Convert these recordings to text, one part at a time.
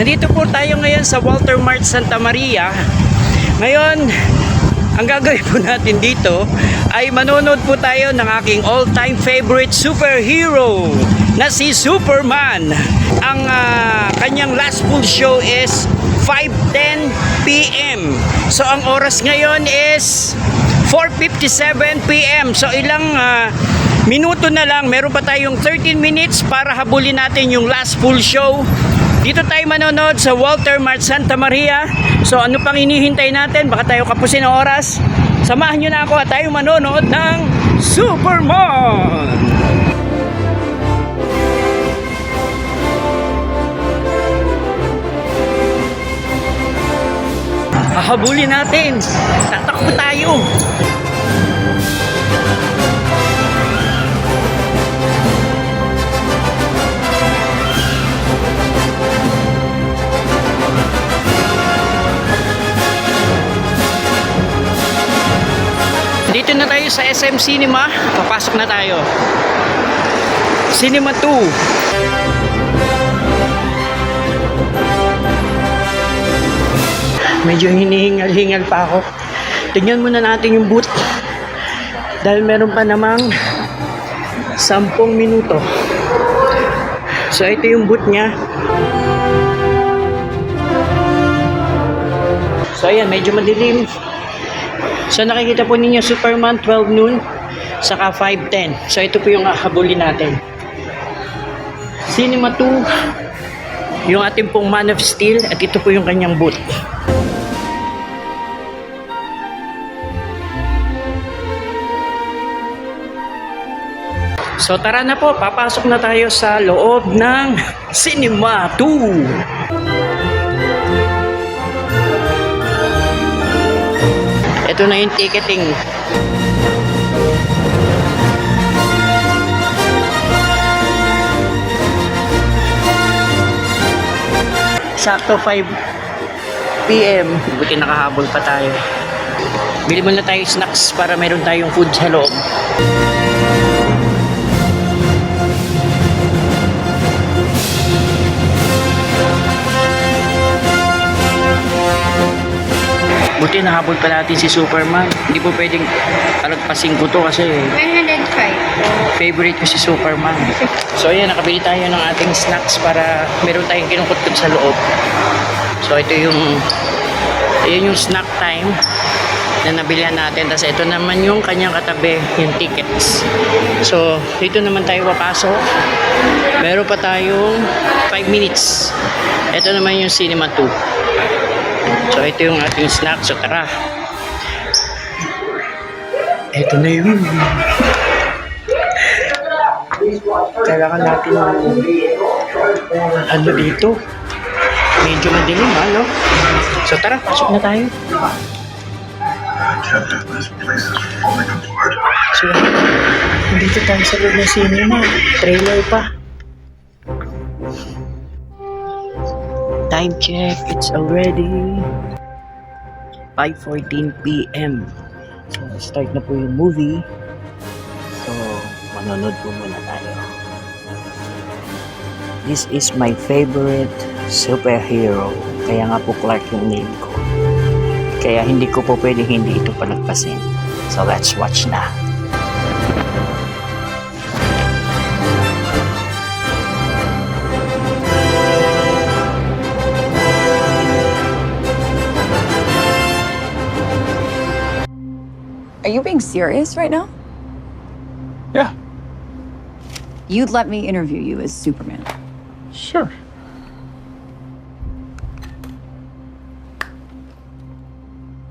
Nandito po tayo ngayon sa Walter Mart Santa Maria. Ngayon, ang gagawin po natin dito ay manonood po tayo ng aking all-time favorite superhero na si Superman. Ang kanyang last full show is 5:10 p.m. So ang oras ngayon is 4:57 p.m. So ilang minuto na lang, meron pa tayong 13 minutes para habulin natin yung last full show. Dito tayo manonood sa Walter Mart Santa Maria. So ano pang hinihintay natin? Baka tayo kapusin ng oras. Samahan nyo na ako at tayo manonood ng Superman! Hahabulin natin. Tatakbo tayo. Dito na tayo sa SM Cinema. Papasok na tayo. Cinema 2. Medyo hinihingal-hingal pa ako. Tingnan muna natin yung booth. Dahil meron pa namang 10 minuto. So ito yung booth niya. So ayan, medyo madilim. So nakikita po ninyo Superman 12 noon saka 5:10. So ito po yung hahabulin natin. Cinema 2, yung ating pong Man of Steel, at ito po yung kanyang booth. So tara na po, papasok na tayo sa loob ng Cinema 2. Ito na yung ticketing. Sakto 5 PM. Buti nakahabol pa tayo. Bili muna tayo snacks para meron tayong food sa loob. Buti nahabol pa natin si Superman. Hindi po pwedeng alagpasin ko to kasi 105. favorite ko si Superman. So ayan, nakabili tayo ng ating snacks para meron tayong kinukutkot sa loob. So ito yung snack time na nabilihan natin. Tapos ito naman yung kanyang katabi, yung tickets. So dito naman tayo papasok. Meron pa tayong 5 minutes. Ito naman yung Cinema 2. So ito yung ating snack. So tara. Ito na yun. Kailangan natin ano dito. Medyo madilim, ano? So tara, pasok na tayo. So dito tayo sa loob ng cinema. Trailer pa. Time check, it's already 5:14 p.m. So, start na po yung movie. So, manonood po muna tayo. This is my favorite superhero. Kaya nga po Clark yung name ko. Kaya hindi ko po pwedeng hindi ito palagpasin. So, let's watch na. Are you being serious right now? Yeah, You'd let me interview you as Superman. sure.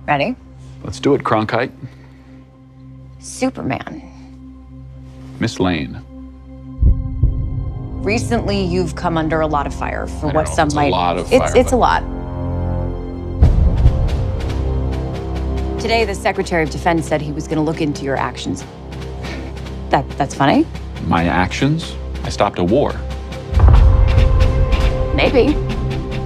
Ready? Let's do it, Cronkite. Superman. Miss Lane. Recently, you've come under a lot of fire for I what know, some it's a might. lot of it's fire, it's a but- lot. Today, the Secretary of Defense said he was going to look into your actions. That's funny. My actions? I stopped a war. Maybe.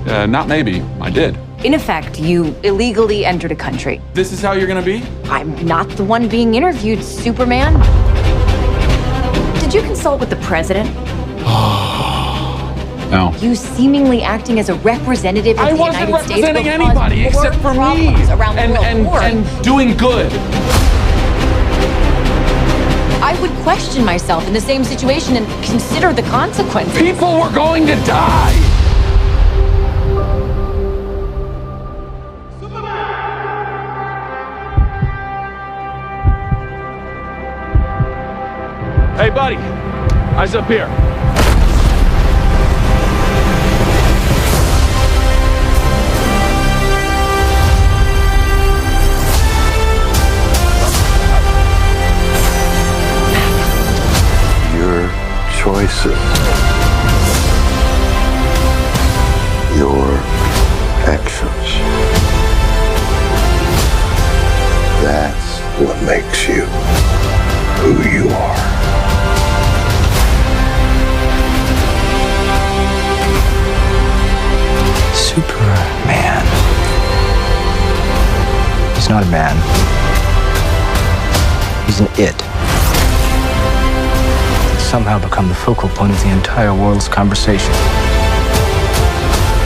Not maybe. I did. In effect, you illegally entered a country. This is how you're gonna be? I'm not the one being interviewed, Superman. Did you consult with the president? No. You seemingly acting as a representative of I the wasn't United States representing will cause anybody more except for me. problems around the world. And doing good. I would question myself in the same situation and consider the consequences. People were going to die. Hey, buddy. Eyes up here. Your choices, your actions. That's what makes you who you are. Superman. He's not a man. He's an it. It's somehow become the focal point of the entire world's conversation.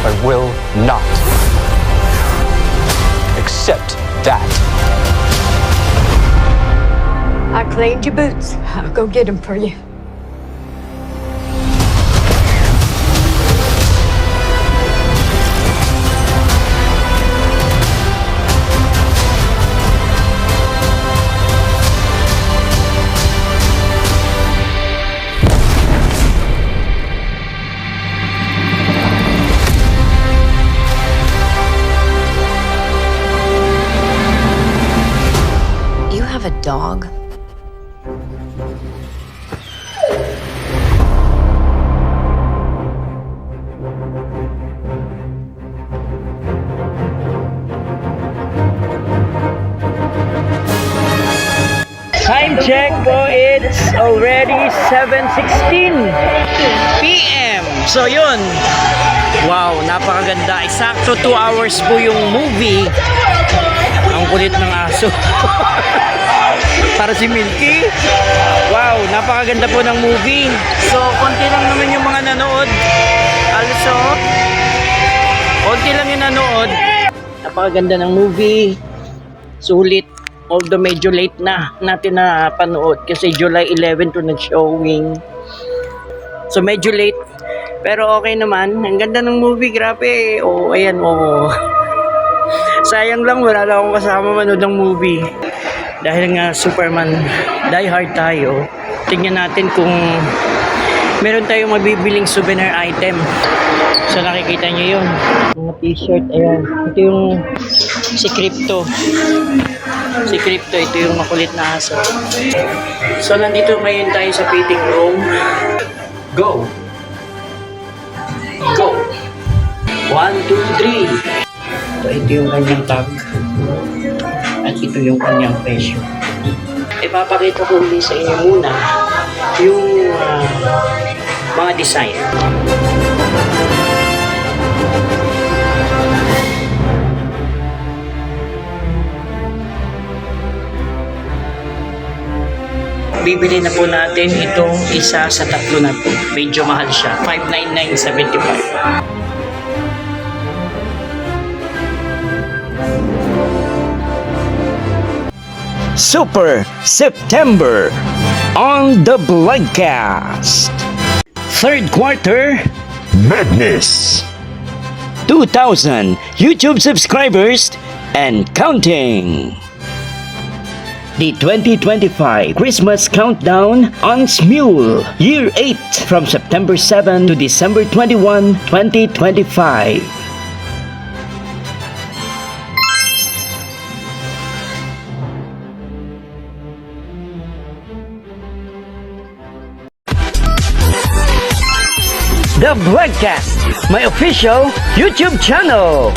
I will not accept that. I cleaned your boots. I'll go get them for you. You have a dog? Time check po, it's already 7:16 PM. So yun, wow, napakaganda. Eksakto 2 hours po yung movie. Ang kulit ng aso. Para si Milky. Wow, napakaganda po ng movie. So, konti lang naman yung mga nanood. Also, konti lang yung nanood. Napakaganda ng movie. Sulit. Although medyo late na natin na panood kasi July 11 to nag-showing. So medyo late. Pero okay naman. Ang ganda ng movie. Grabe. Oh, ayan. Oh. Sayang lang wala lang akong kasama manood ng movie. Dahil nga Superman die hard tayo. Tingnan natin kung meron tayong mabibiling souvenir item. So nakikita niyo yun. Mga t-shirt. Ayan. Ito yung si Crypto. Si Crypto, ito yung makulit na aso. So, nandito ngayon tayo sa fitting room. Go! Go! 1, 2, 3. So, ito yung kanyang tag. At ito yung kanyang presyo. Ipapakita ko ulit sa inyo muna yung mga design. Bibili na po natin itong isa sa tatlo na po. Medyo mahal siya. 599.75. Super September on the broadcast. Third quarter Madness. 2,000 YouTube subscribers and counting. The 2025 Christmas Countdown on Smule, Year 8, from September 7 to December 21, 2025. The Broadcast, my official YouTube channel.